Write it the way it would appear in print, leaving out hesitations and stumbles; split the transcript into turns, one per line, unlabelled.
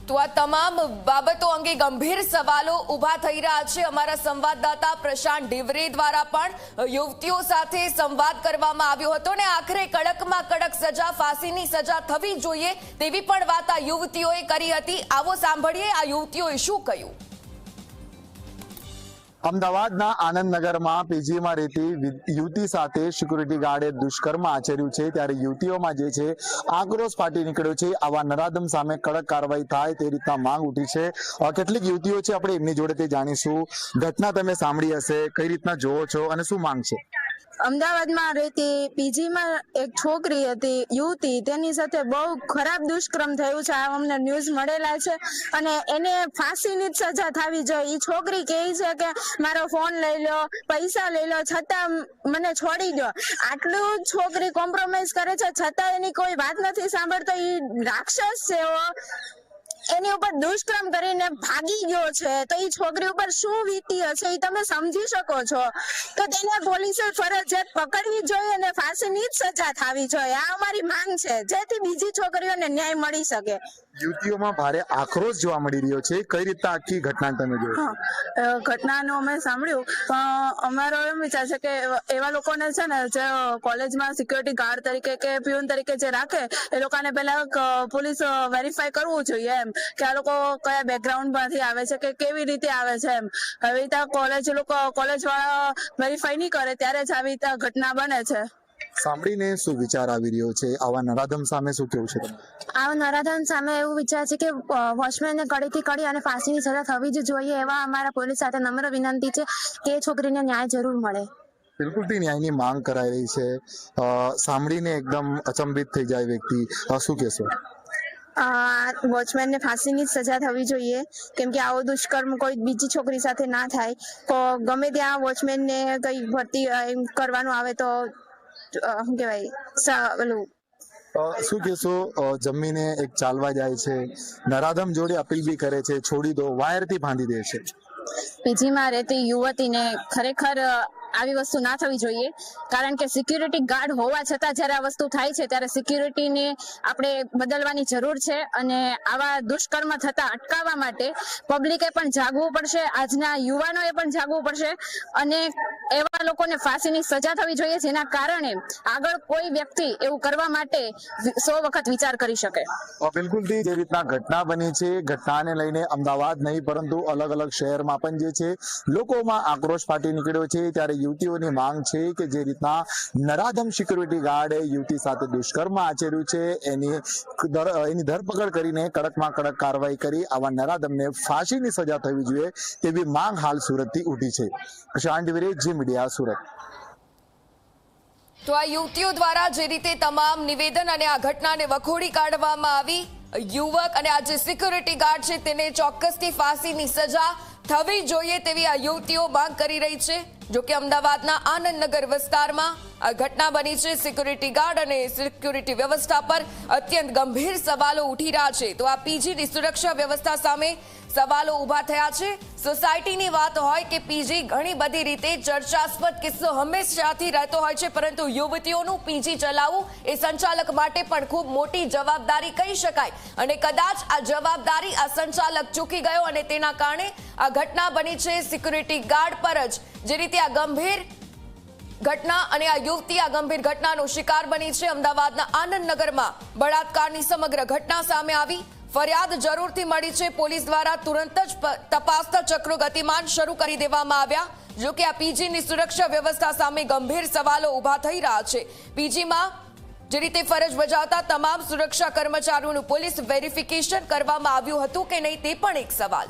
તો આ તમામ બાબતો અંગે ગંભીર સવાલો ઊભા થઈ રહ્યા છે। અમારા સંવાદદાતા પ્રશાંત ઢીવરે દ્વારા પણ યુવતીઓ સાથે સંવાદ કરવામાં આવ્યો હતો ને આખરે કડકમાં કડક સજા, ફાંસીની સજા થવી જોઈએ તેવી પણ વાત આ યુવતીઓએ કરી હતી। આવો સાંભળીએ આ યુવતીઓએ શું કહ્યું।
અમદાવાદના આનંદનગરમાં પીજીમાં રહેતી યુવતી સાથે સિક્યુરિટી ગાર્ડે દુષ્કર્મ આચર્યું છે, ત્યારે યુવતીઓમાં જે છે આક્રોશ ફાટી નીકળ્યો છે। આવા નરાધમ સામે કડક કાર્યવાહી થાય તે રીતના માંગ ઉઠી છે। કેટલીક યુવતીઓ છે, આપણે એમની જોડેથી જાણીશું। ઘટના તમે સાંભળી હશે, કઈ રીતના જોવો છો અને શું માંગ છે?
અમદાવાદમાં રહેતી પીજીમાં એક છોકરી હતી, યુવતી, તેની સાથે બહુ ખરાબ દુષ્કર્મ થયું છે। આ અમને ન્યૂઝ મળેલા છે અને એને ફાંસીની જ સજા થવી જોઈએ। એ છોકરી કહે છે કે મારો ફોન લઈ લો, પૈસા લઈ લો, છતાં મને છોડી દો। આટલું છોકરી કોમ્પ્રોમાઇઝ કરે છે, છતાં એની કોઈ વાત નથી સાંભળતો। એ રાક્ષસ છે, એની ઉપર દુષ્કર્મ કરીને ભાગી ગયો છે, તો એ છોકરી ઉપર શું વીતી હશે એ તમે સમજી શકો છો। તો તેને પોલીસે ફરજિયાત પકડવી જોઈએ અને ફાંસીની જ સજા થવી જોઈએ। આ અમારી માંગ છે, જેથી બીજી છોકરીઓને ન્યાય મળી શકે।
યુવતીઓમાં ભારે આક્રોશ જોવા મળી રહ્યો છે, કઈ રીતના આખી ઘટના તમે જોઈ?
ઘટનાનું અમે સાંભળ્યું, પણ અમારો એમ વિચાર છે કે એવા લોકોને છે ને જે કોલેજમાં સિક્યુરિટી ગાર્ડ તરીકે કે પ્યુન તરીકે જે રાખે એ લોકોને પહેલા પોલીસ વેરીફાઈ કરવું જોઈએ એમ કે આ લોકો કયા બેકગ્રાઉન્ડ માંથી આવે છે કે કેવી રીતે આવે છે એમ। આવી રીતે કોલેજ વાળા વેરીફાઈ નહીં કરે ત્યારે જ આવી રીતે ઘટના બને છે।
સાંભળીને શું વિચાર આવી રહ્યો છે? આવા નરાધમ સામે શું કેવું છે તમારું?
આ નરાધમ સામે એવું વિચાર છે કે વોચમેનને કડીથી કડી અને ફાંસીની સજા થવી જ જોઈએ। એવા અમારા પોલીસ સાથે નમ્ર વિનંતી છે કે એ છોકરીને ન્યાય જરૂર મળે।
બિલકુલથી ન્યાયની માંગ કરાઈ રહી છે। સાંભળીને એકદમ અચંબિત થઈ જાય વ્યક્તિ, શું કહેશો?
વોચમેનને ફાંસીની જ સજા થવી જોઈએ, કેમ કે આવો દુષ્કર્મ કોઈ બીજી છોકરી સાથે ના થાય। તો ગમે ત્યાં વોચમેનને કઈ ભરતી કરવાનું આવે તો શું કહેવાય પેલું
શું કહેશો? જમીને એક ચાલવા જાય છે, નરાધમ જોડે અપીલ બી કરે છે, છોડી દો, વાયરથી બાંધી દે છે।
પીજીમાં રહેતી યુવતીને ખરેખર આવી વસ્તુ ના થવી જોઈએ, કારણ કે સિક્યુરિટી ગાર્ડ હોવા છતાં જ્યારે આ વસ્તુ થાય છે ત્યારે સિક્યુરિટીને આપણે બદલવાની જરૂર છે અને આવા દુષ્કર્મ થતા અટકાવવા માટે પબ્લિકે પણ જાગવું પડશે, આજના યુવાનોએ પણ જાગવું પડશે અને એવા લોકોને ફાંસીની સજા થવી જોઈએ જેના કારણે આગળ કોઈ વ્યક્તિ એવું કરવા માટે 100 વખત વિચાર કરી શકે।
બિલકુલથી જે રીતના ઘટના બની છે, ઘટનાને લઈને અમદાવાદ નહીં પરંતુ અલગ અલગ શહેરમાં પણ જે છે લોકોમાં આક્રોશ ફાટી નીકળ્યો છે, ત્યારે યુવતીઓની માંગ છે કે જે રીતના નરાધમ સિક્યુરિટી ગાર્ડે યુવતી સાથે દુષ્કર્મ આચર્યું છે એની ધરપકડ કરીને કડકમાં કડક કાર્યવાહી કરી આવા નરાધમને ફાંસીની સજા થવી જોઈએ તેવી માંગ હાલ સુરતથી ઉઠી છે। પ્રશાંત ઢીવરે, જી મીડિયા, સુરત।
તો આ યુવતીઓ દ્વારા જે રીતે તમામ નિવેદન અને આ ઘટનાને વખોડી કાઢવામાં આવી, યુવક અને આ જે સિક્યુરિટી ગાર્ડ છે તેને ચોક્કસથી ફાંસીની સજા થવી જોઈએ તેવી આ યુવતીઓ માંગ કરી રહી છે। જો કે અમદાવાદના આનંદનગર વિસ્તારમાં આ ઘટના બની છે। સિક્યુરિટી ગાર્ડ અને સિક્યુરિટી વ્યવસ્થા પર અત્યંત ગંભીર સવાલો ઉઠી રહ્યા છે। તો આ પીજીની સુરક્ષા વ્યવસ્થા સામે સવાલો ઊભા થયા છે। સોસાયટીની વાત હોય કે પીજી, ઘણી બધી રીતે ચર્ચાસ્પદ કિસ્સો હંમેશાથી રહેતો હોય છે, પરંતુ યુવતીઓનું પીજી ચલાવવું એ સંચાલક માટે પણ ખૂબ મોટી જવાબદારી કહી શકાય અને કદાચ આ જવાબદારી આ સંચાલક ચૂકી ગયો અને તેના કારણે આ ઘટના બની છે। સિક્યુરિટી ગાર્ડ પર જ જે રીતે આ ગંભીર ઘટના અને આ યુવતી આ ગંભીર ઘટનાનો શિકાર બની છે। અમદાવાદના આનંદનગરમાં બળાત્કારની સમગ્ર ઘટના સામે આવી, ફરિયાદ જરૂરથી મળી છે। પોલીસ દ્વારા તુરંત જ તપાસના ચક્રો ગતિમાન શરૂ કરી દેવામાં આવ્યા। જો કે આ પીજીની સુરક્ષા વ્યવસ્થા સામે ગંભીર સવાલો ઊભા થઈ રહ્યા છે। પીજીમાં જે રીતે ફરજ બજાવતા તમામ સુરક્ષા કર્મચારીઓનું પોલીસ વેરિફિકેશન કરવામાં આવ્યું હતું કે નહીં તે પણ એક સવાલ।